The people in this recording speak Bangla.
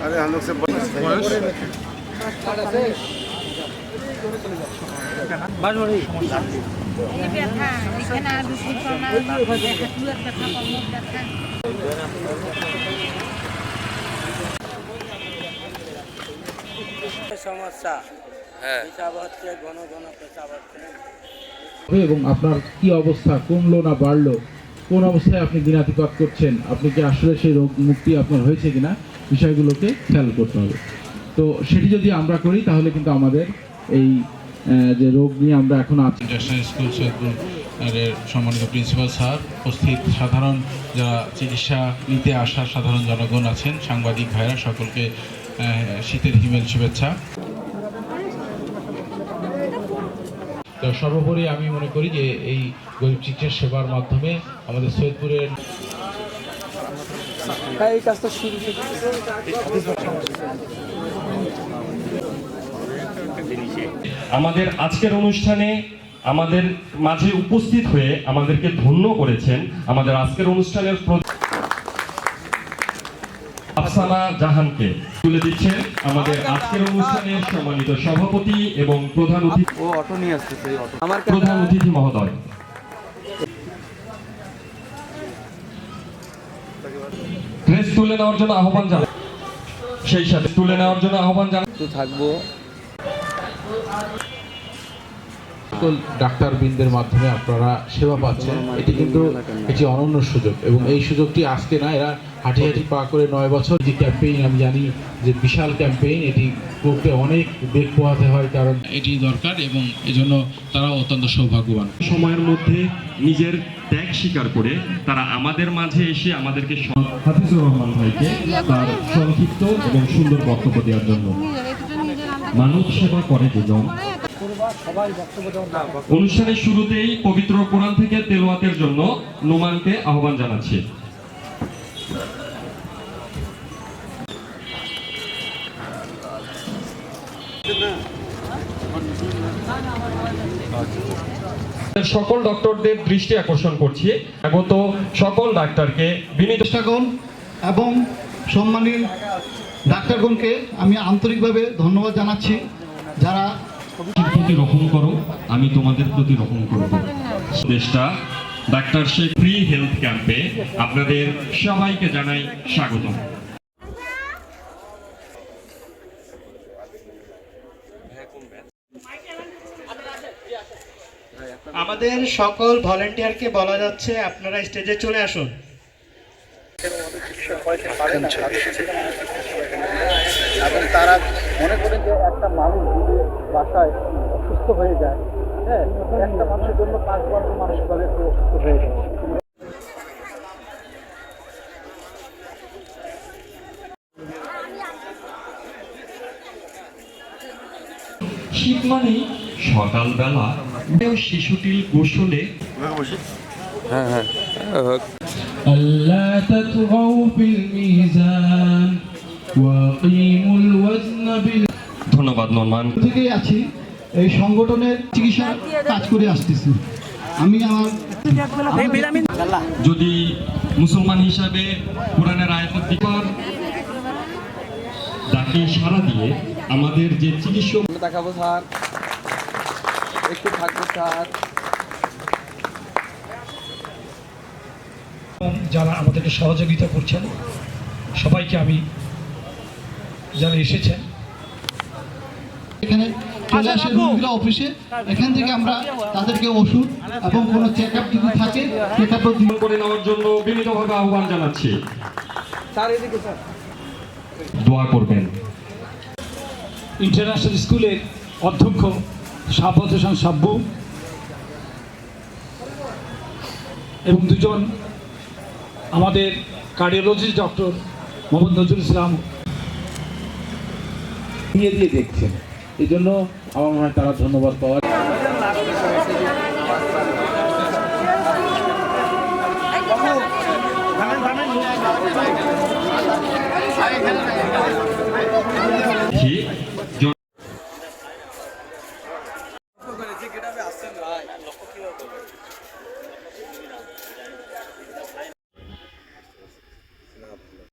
अरे हम लोग से সমস্যা পেশাব হচ্ছে, ঘন ঘন পেশাব হচ্ছে। এবং আপনার কি অবস্থা, কমলো না বাড়লো, কোন অবস্থায় আপনি দিনাতিপাত করছেন, আপনি কি আসলে সেই রোগ মুক্তি আপনার হয়েছে কিনা, বিষয়গুলোকে খেয়াল করতে হবে। তো সেটি যদি আমরা করি তাহলে কিন্তু আমাদের এই যে রোগ নিয়ে আমরা এখন আছি। ইন্টারন্যাশনাল স্কুল সৈয়দপুর এর সম্মানিত প্রিন্সিপাল স্যার, উপস্থিত সাধারণ যারা চিকিৎসা নিতে আসা সাধারণ জনগণ আছেন, সাংবাদিক ভাইরা, সকলকে শীতের হিমেল শুভেচ্ছা। তো সর্বোপরি আমি মনে করি যে এই গরিব চিকিৎসা সেবার মাধ্যমে আমাদের সৈয়দপুরের আমাদের আজকের অনুষ্ঠানে আমাদের মাঝে উপস্থিত হয়ে আমাদেরকে ধন্য করেছেন। আমাদের আজকের অনুষ্ঠানের আফসানা জাহানকে তুলে দিচ্ছেন আমাদের আজকের অনুষ্ঠানের সম্মানিত সভাপতি এবং প্রধান অতিথি মহোদয়। ক্রেস্ট তুলে নেওয়ার জন্য আহ্বান জানাই, সেই সাথে তুলে নেওয়ার জন্য আহ্বান জানাই থাকবো ডাক্তারবৃন্দের মাধ্যমে আপনারা সেবা পাচ্ছেন, এটি কিন্তু একটি অনন্য সুযোগ এবং এই সুযোগটি আজকে না, এরা হাঁটি হাঁটি পা করে 9 বছর যে ক্যাম্পেইন, আমি জানি যে বিশাল ক্যাম্পেইন, এটি করতে অনেক বেগ পোহাতে হয়, কারণ এটি দরকার এবং এজন্য তারা অত্যন্ত সৌভাগ্যবান। সময়ের মধ্যে নিজের ত্যাগ স্বীকার করে তারা আমাদের মাঝে এসে আমাদেরকে হাফিজুর রহমান ভাইকে তার সংক্ষিপ্ত এবং সুন্দর বক্তব্য দেওয়ার জন্য। মানব সেবা করে দুজন। অনুষ্ঠানের শুরুতেই পবিত্র কোরআন থেকে তেলাওয়াতের জন্য নোমানকে আহ্বান জানাচ্ছি। সকল ডক্টরদের দৃষ্টি আকর্ষণ করছি, আগত সকল ডাক্তারকে বিনীত এবং সম্মানীয় ডাক্তারগণকে আমি আন্তরিকভাবে ধন্যবাদ জানাচ্ছি, যারা প্রতি রকম করো, আমি তোমাদের প্রতি রকম করব। দেশটা ডাক্তার শেখ ফ্রি হেলথ ক্যাম্পে আপনাদের সবাইকে জানাই স্বাগতম। আমাদের সকল ভলেন্টিয়ারকে বলা যাচ্ছে আপনারা স্টেজে চলে আসুন। এবং তারা মনে করেন যে একটা মানুষ যদি বাসায় অসুস্থ হয়ে যায়, হ্যাঁ, একটা মানুষের জন্য 5 মানুষভাবে অসুস্থ হয়ে যায়। শীত মানে সকালবেলা শিশুটির গোসলে ألا تطغوا في الميزان وأقيموا الوزن ধন্যবাদ নোমান। থেকেই আছি, এই সংগঠনের চিকিৎসা কাজ করে আসতেছি। আমি আমার যদি মুসলমান হিসাবে কোরআনের আয়াতের দিকর ডাকে সাড়া দিয়ে আমাদের যে চিকিৎসক দেখাবো স্যার, একটু থাকবো স্যার। যারা আমাদেরকে সহযোগিতা করছেন সবাইকে আমি, যারা এসেছেন এখানে চলে আসে রোগীরা অফিসে, এখান থেকে আমরা তাদেরকে ওষুধ এবং কোনো চেক আপ যদি থাকে চেক আপ করে নেওয়ার জন্য বিনীতভাবে আহ্বান জানাচ্ছি। স্যার এদিকে স্যার, দোয়া করবেন। ইন্টারন্যাশনাল স্কুলের অধ্যক্ষ সাফত হোসেন সাব্বু এবং দুজন আমাদের কার্ডিওলজিস্ট ডক্টর মোহাম্মদ নজরুল ইসলাম দিয়ে দেখছেন, এই জন্য আমার মনে হয় তারা ধন্যবাদ পাওয়ার।